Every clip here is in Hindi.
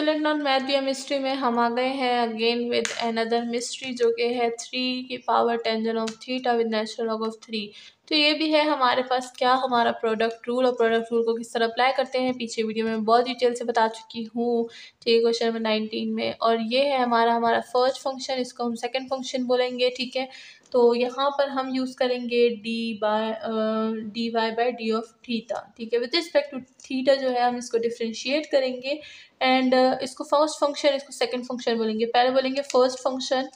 स्टूडेंट नॉन मैथ मिस्ट्री में हम आ गए हैं अगेन विद अनदर मिस्ट्री जो कि है 3 की power tangent of theta with natural log of 3। तो ये भी है हमारे पास क्या हमारा प्रोडक्ट रूल, और प्रोडक्ट रूल को किस तरह अप्लाई करते हैं पीछे वीडियो में बहुत डिटेल से बता चुकी हूँ। ठीक है, क्वेश्चन नंबर 19 में। और ये है हमारा फर्स्ट फंक्शन, इसको हम सेकंड फंक्शन बोलेंगे। ठीक है, तो यहाँ पर हम यूज़ करेंगे D Y by D of theta. ठीक है, विद रिस्पेक्ट टू थीटा जो है हम इसको डिफ्रेंशिएट करेंगे एंड इसको फर्स्ट फंक्शन, इसको सेकंड फंक्शन बोलेंगे। पहले बोलेंगे फर्स्ट फंक्शन,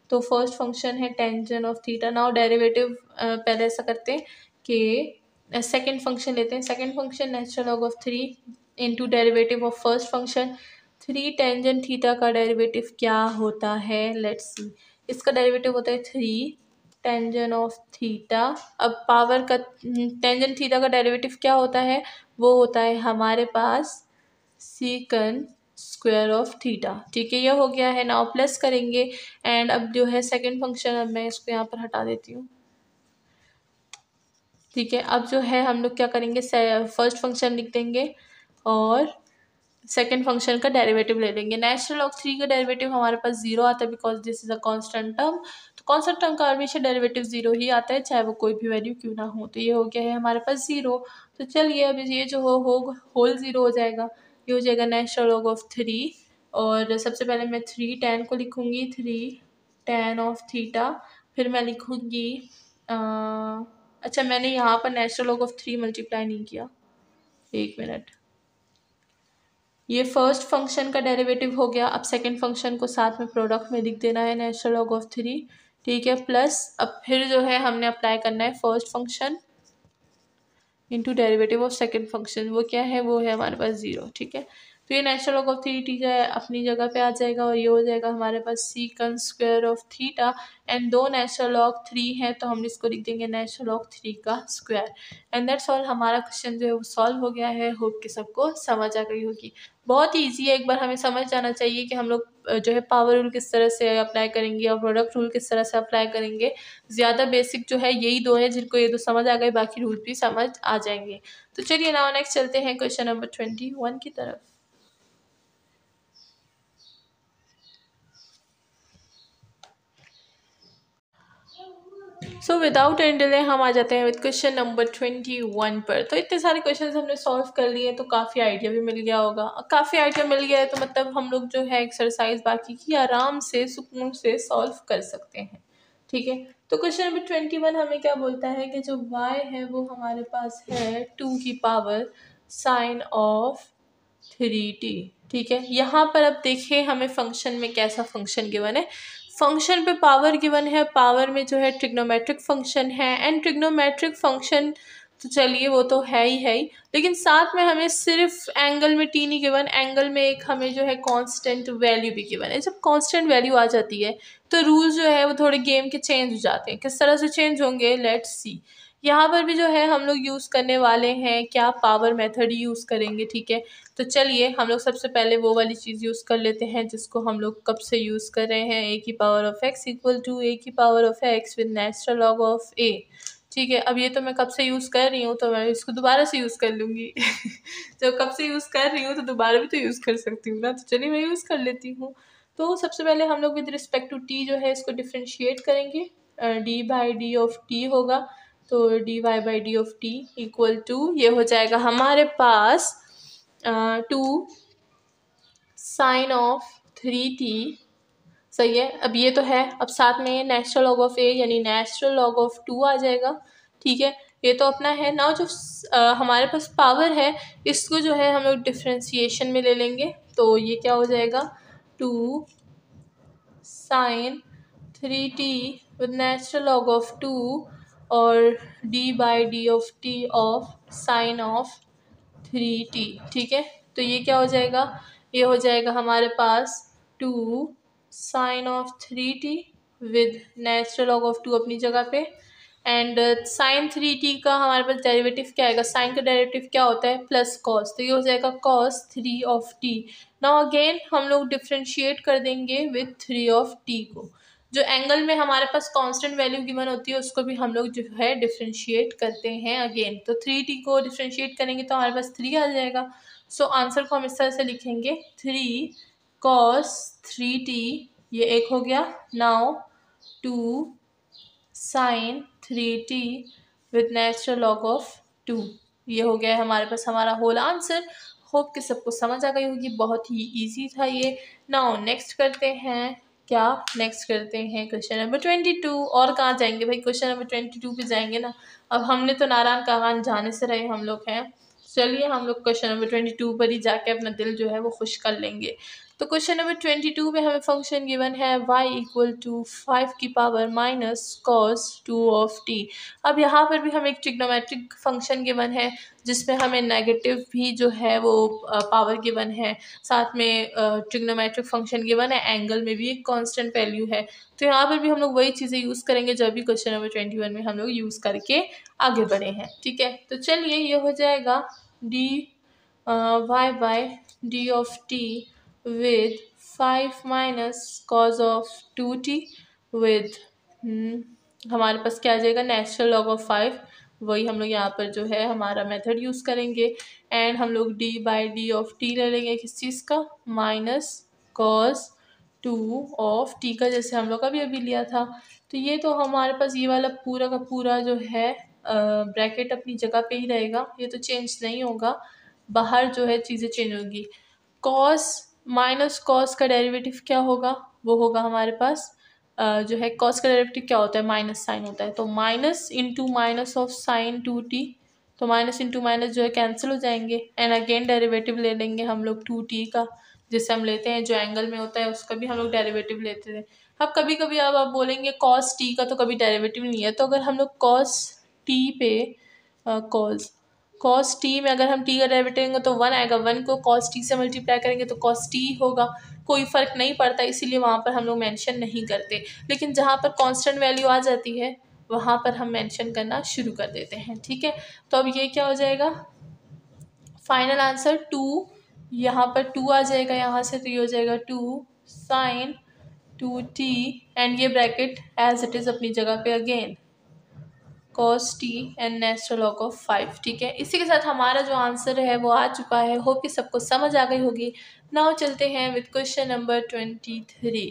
तो फर्स्ट फंक्शन है tangent of theta. Now derivative पहले ऐसा करते हैं कि सेकंड फंक्शन लेते हैं। Second function natural log of 3 into derivative of first function. 3 tangent theta का डेरिवेटिव क्या होता है, लेट्स सी। इसका डेरिवेटिव होता है 3 टेंजन ऑफ थीटा। अब पावर का टेंजन थीटा का डेरिवेटिव क्या होता है, वो होता है हमारे पास सीकन स्क्वायर ऑफ थीटा। ठीक है, ये हो गया है। नाउ प्लस करेंगे एंड अब जो है सेकंड फंक्शन, अब मैं इसको यहाँ पर हटा देती हूँ। ठीक है, अब जो है हम लोग क्या करेंगे, फर्स्ट फंक्शन लिख देंगे और सेकेंड फंक्शन का डेरिवेटिव ले लेंगे। नेचुरल लॉग 3 का डेरिवेटिव हमारे पास 0 आता है because this is a constant term. तो कांस्टेंट टर्म का हमेशा डेरिवेटिव 0 ही आता है, चाहे वो कोई भी वैल्यू क्यों ना हो। तो ये हो गया है हमारे पास 0। तो चलिए अब ये जो हो होल 0 हो जाएगा। ये हो जाएगा नेचुरल लॉग ऑफ 3, और सबसे पहले मैं 3 tan को लिखूंगी, 3 tan ऑफ थीटा। फिर मैं लिखूंगी अच्छा, मैंने यहाँ पर नेचुरल लॉग ऑफ 3 मल्टीप्लाई नहीं किया, एक मिनट। ये फर्स्ट फंक्शन का डेरिवेटिव हो गया। अब सेकंड फंक्शन को साथ में प्रोडक्ट में लिख देना है, नेचुरल लॉग ऑफ 3। ठीक है, प्लस अब फिर जो है हमने अप्लाई करना है first function into derivative of second function. वो क्या है, वो है हमारे पास 0। ठीक है, तो ये नेचुरल लॉग ऑफ 3 थीटा अपनी जगह पे आ जाएगा, और ये हो जाएगा हमारे पास सीकन स्क्वायर ऑफ थीटा। एंड दो नेचुरल लॉग 3 है तो हम इसको लिख देंगे नेचुरल लॉग 3 का स्क्वायर। एंड दैट्स ऑल, हमारा क्वेश्चन जो है वो सॉल्व हो गया है। होप कि सबको समझ आ गई होगी। बहुत ईजी है, एक बार हमें समझ जाना चाहिए कि हम लोग जो है पावर रूल किस तरह से अप्लाई करेंगे और प्रोडक्ट रूल किस तरह से अप्लाई करेंगे। ज़्यादा बेसिक जो है यही दो है, जिनको ये दो समझ आ गए बाकी रूल भी समझ आ जाएंगे। तो चलिए नाउ नेक्स्ट चलते हैं क्वेश्चन नंबर 21 की तरफ। सो विदाउट एनी डिले हम आ जाते हैं विद क्वेश्चन नंबर 21 पर। तो इतने सारे क्वेश्चंस हमने सॉल्व कर लिए तो काफ़ी आइडिया भी मिल गया होगा। काफ़ी आइडिया मिल गया है तो मतलब हम लोग जो है एक्सरसाइज बाकी की आराम से सुकून से सॉल्व कर सकते हैं। ठीक है, तो क्वेश्चन नंबर 21 हमें क्या बोलता है कि जो y है वो हमारे पास है 2 की पावर साइन ऑफ 3t। ठीक है, यहाँ पर अब देखिए हमें फंक्शन में कैसा फंक्शन गिवन है। फंक्शन पे पावर गिवन है, पावर में जो है ट्रिग्नोमेट्रिक फंक्शन है। एंड ट्रिग्नोमेट्रिक फंक्शन तो चलिए वो तो है ही, लेकिन साथ में हमें सिर्फ एंगल में टी नहीं गिवन, एंगल में एक हमें जो है कांस्टेंट वैल्यू भी गिवन है। जब कांस्टेंट वैल्यू आ जाती है तो रूल जो है वो थोड़े गेम के चेंज हो जाते हैं। किस तरह से चेंज होंगे, लेट्स सी। यहाँ पर भी जो है हम लोग यूज़ करने वाले हैं क्या, पावर मेथड यूज़ करेंगे। ठीक है, तो चलिए हम लोग सबसे पहले वो वाली चीज़ यूज़ कर लेते हैं जिसको हम लोग कब से यूज़ कर रहे हैं, ए की power of X equal to A की power of X with natural log of A. ठीक है, अब ये तो मैं कब से यूज़ कर रही हूँ तो मैं इसको दोबारा से यूज़ कर लूँगी जब कब से यूज़ कर रही हूँ तो दोबारा भी तो यूज़ कर सकती हूँ ना, तो चलिए मैं यूज़ कर लेती हूँ। तो सबसे पहले हम लोग विद रिस्पेक्ट टू टी जो है इसको डिफ्रेंशिएट करेंगे। D by D of T होगा, तो D Y by D of T equal to ये हो जाएगा हमारे पास 2 साइन ऑफ 3t। सही है, अब ये तो है, अब साथ में नेचुरल लॉग ऑफ ए यानी नेचुरल लॉग ऑफ 2 आ जाएगा। ठीक है, ये तो अपना है ना। जो हमारे पास पावर है इसको जो है हम लोग डिफ्रेंसिएशन में ले लेंगे, तो ये क्या हो जाएगा 2 sine 3t with natural log of 2 और D by D of T of sine of 3t। ठीक है, तो ये क्या हो जाएगा, ये हो जाएगा हमारे पास 2 sine of 3t with natural log of 2 अपनी जगह पे। एंड साइन 3t का हमारे पास डेरिवेटिव क्या आएगा, साइन का डेरिवेटिव क्या होता है प्लस कॉस, तो ये हो जाएगा cos 3 of t। Now again हम लोग डिफ्रेंशिएट कर देंगे विद 3 ऑफ t को। जो एंगल में हमारे पास कांस्टेंट वैल्यू गिवन होती है उसको भी हम लोग जो है डिफ्रेंशिएट करते हैं अगेन। तो 3t को डिफ्रेंशिएट करेंगे तो हमारे पास 3 आ जाएगा। सो आंसर को हम इस तरह से लिखेंगे 3 cos 3t, ये एक हो गया। Now 2 sin 3t with natural log of 2, ये हो गया है हमारे पास हमारा होल आंसर। होप कि सबको समझ आ गई होगी, बहुत ही इजी था ये। नाउ नेक्स्ट करते हैं, क्या नेक्स्ट करते हैं क्वेश्चन नंबर 22। और कहाँ जाएंगे भाई, क्वेश्चन नंबर 22 पे जाएंगे ना। अब हमने तो नारायण कागान जाने से रहे हम लोग हैं, चलिए हम लोग क्वेश्चन नंबर 22 पर ही जाके अपना दिल जो है वो खुश कर लेंगे। तो क्वेश्चन नंबर 22 में हमें फंक्शन गिवन है y इक्वल टू 5 की power minus cos 2 of t। अब यहाँ पर भी हमें एक ट्रिग्नोमेट्रिक फंक्शन गिवन है जिसमें हमें नेगेटिव भी जो है वो पावर गिवन है, साथ में ट्रिग्नोमेट्रिक फंक्शन गिवन है, एंगल में भी एक कांस्टेंट वैल्यू है। तो यहाँ पर भी हम लोग वही चीज़ें यूज़ करेंगे जो अभी क्वेश्चन नंबर 21 में हम लोग यूज़ करके आगे बढ़े हैं। ठीक है, तो चलिए ये हो जाएगा D Y by D of T with 5 minus cos of 2t with हमारे पास क्या आ जाएगा, नेचुरल लॉग ऑफ 5। वही हम लोग यहाँ पर जो है हमारा मेथड यूज़ करेंगे एंड हम लोग d by D of t ले लेंगे किस चीज़ का, माइनस cos 2 ऑफ t का, जैसे हम लोग अभी अभी लिया था। तो ये तो हमारे पास ये वाला पूरा का पूरा जो है ब्रैकेट अपनी जगह पे ही रहेगा, ये तो चेंज नहीं होगा, बाहर जो है चीज़ें चेंज होंगी। कॉस माइनस कॉस का डेरिवेटिव क्या होगा, वो होगा हमारे पास जो है कॉस का डेरिवेटिव क्या होता है, माइनस साइन होता है। तो minus into minus of sine 2t, तो माइनस इंटू माइनस जो है कैंसिल हो जाएंगे एंड अगेन डेरिवेटिव ले लेंगे हम लोग 2t का, जिससे हम लेते हैं जो एंगल में होता है उसका भी हम लोग डेरिवेटिव लेते थे। अब कभी कभी अब आप बोलेंगे कॉस t का तो कभी डेरिवेटिव नहीं है, तो अगर हम लोग कॉस t पे कॉस टी में अगर हम टी का डेरिवेटिव लेंगे तो 1 आएगा, 1 को कॉस टी से मल्टीप्लाई करेंगे तो कॉस टी होगा, कोई फ़र्क नहीं पड़ता, इसीलिए वहाँ पर हम लोग मेंशन नहीं करते। लेकिन जहाँ पर कांस्टेंट वैल्यू आ जाती है वहाँ पर हम मेंशन करना शुरू कर देते हैं। ठीक है, तो अब ये क्या हो जाएगा, फाइनल आंसर 2, यहाँ पर 2 आ जाएगा यहाँ से, तो ये हो जाएगा 2 साइन 2t एंड ये ब्रैकेट एज इट इज़ अपनी जगह पे again cos t and natural log of 5। ठीक है, इसी के साथ हमारा जो आंसर है वो आ चुका है। होप कि सबको समझ आ गई होगी। नाउ चलते हैं विद क्वेश्चन नंबर 23।